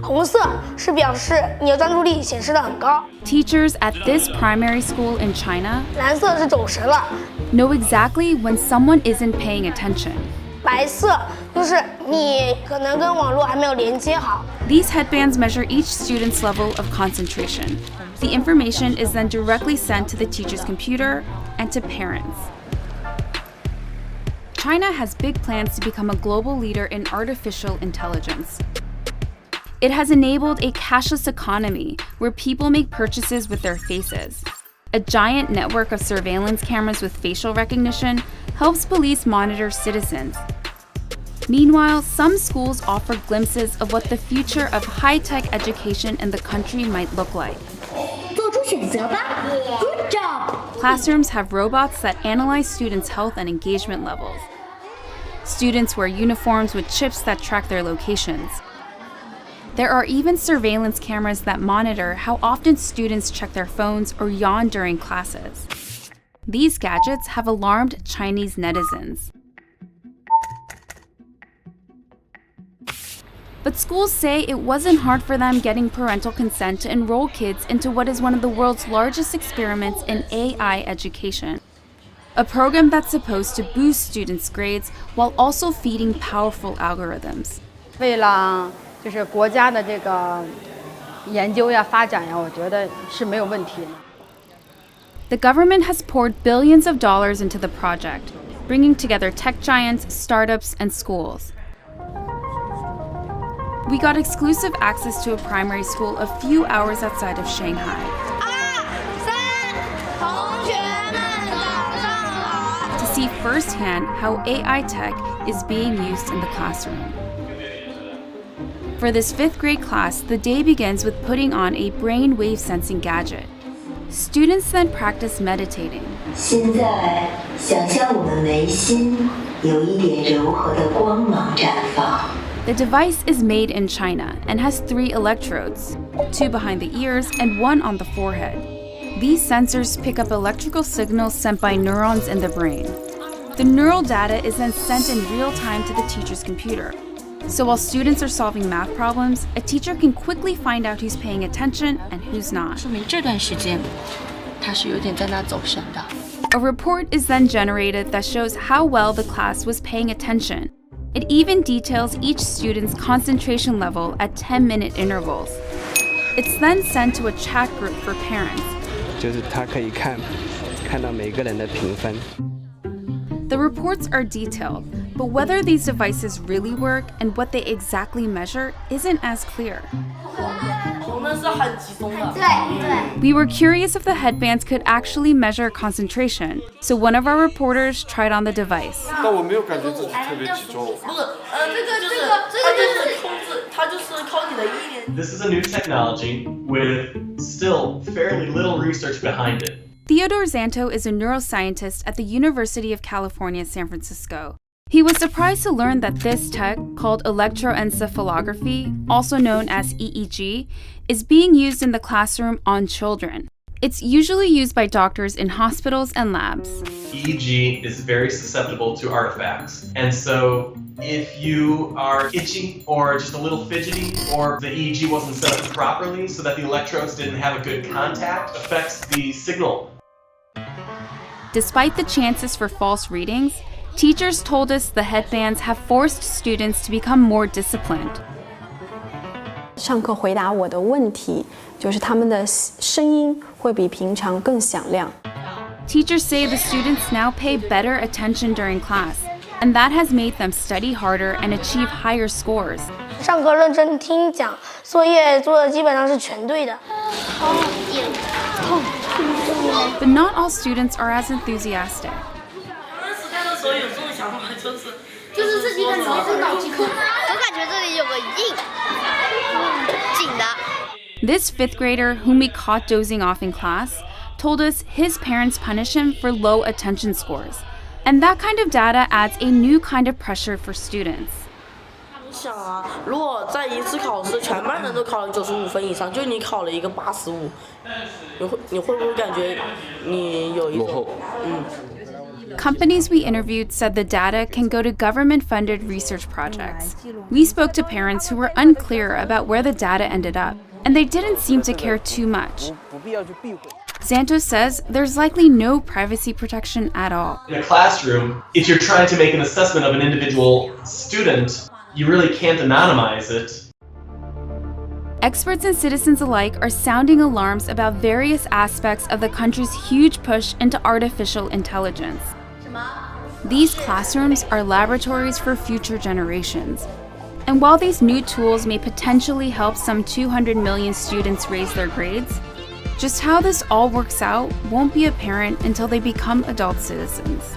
红色是表示你的专注力显示得很高， Teachers at this primary school in China 蓝色是走神了， know exactly when someone isn't paying attention. 白色就是你可能跟网络还没有连接好。 These headbands measure each student's level of concentration. The information is then directly sent to the teacher's computer and to parents. China has big plans to become a global leader in artificial intelligence. It has enabled a cashless economy where people make purchases with their faces. A giant network of surveillance cameras with facial recognition helps police monitor citizens. Meanwhile, some schools offer glimpses of what the future of high-tech education in the country might look like. 做出选择吧 Good job! Classrooms have robots that analyze students' health and engagement levels. Students wear uniforms with chips that track their locations. There are even surveillance cameras that monitor how often students check their phones or yawn during classes. These gadgets have alarmed Chinese netizens. But schools say it wasn't hard for them getting parental consent to enroll kids into what is one of the world's largest experiments in AI education. A program that's supposed to boost students' grades while also feeding powerful algorithms. 为了就是国家的这个研究呀、发展呀，我觉得是没有问题的。 The government has poured billions of dollars into the project, bringing together tech giants, startups, and schools. We got exclusive access to a primary school a few hours outside of Shanghai. 同学们早上好。 To see firsthand how AI tech is being used in the classroom. For this 5th grade class, the day begins with putting on a brainwave sensing gadget. Students then practice meditating. 现在想象我们眉心有一点柔和的光芒绽放。 The device is made in China and has 3 electrodes, 2 behind the ears and 1 on the forehead. These sensors pick up electrical signals sent by neurons in the brain. The neural data is then sent in real time to the teacher's computer. So while students are solving math problems, a teacher can quickly find out who's paying attention and who's not. 说明这段时间他是有点在那走神的。 A report is then generated that shows how well the class was paying attention. It even details each student's concentration level at 10-minute intervals. It's then sent to a chat group for parents. 就是他可以看到每个人的评分。 The reports are detailed, but whether these devices really work and what they exactly measure isn't as clear. We were curious if the headbands could actually measure concentration, so one of our reporters tried on the device. 但我没有感觉自己特别集中。This is a new technology with still fairly little research behind it. Theodore Zanto is a neuroscientist at the University of California, San Francisco. He was surprised to learn that this tech, called electroencephalography, also known as EEG, is being used in the classroom on children. It's usually used by doctors in hospitals and labs. EEG is very susceptible to artifacts. And so if you are itchy or just a little fidgety, or the EEG wasn't set up properly so that the electrodes didn't have a good contact, affects the signal. Despite the chances for false readings, teachers told us the headbands have forced students to become more disciplined. 上课回答我的问题，就是他们的声音会比平常更响亮。 Teachers say the students now pay better attention during class, and that has made them study harder and achieve higher scores. 上课认真听讲，作业做的基本上是全对的。 But not all students are as enthusiastic. 就是自己感觉是脑筋，我感觉这里有个紧的。 This 5th grader, whom we caught dozing off in class, told us his parents punish him for low attention scores. And that kind of data adds a new kind of pressure for students. 想啊，如果在一次考试全班人都考了95分以上，就你考了一个85，你会不会感觉你有一种 Companies we interviewed said the data can go to government-funded research projects. We spoke to parents who were unclear about where the data ended up, and they didn't seem to care too much. Xantos says there's likely no privacy protection at all. In a classroom, if you're trying to make an assessment of an individual student, you really can't anonymize it. Experts and citizens alike are sounding alarms about various aspects of the country's huge push into artificial intelligence. These classrooms are laboratories for future generations. And while these new tools may potentially help some 200 million students raise their grades, just how this all works out won't be apparent until they become adult citizens.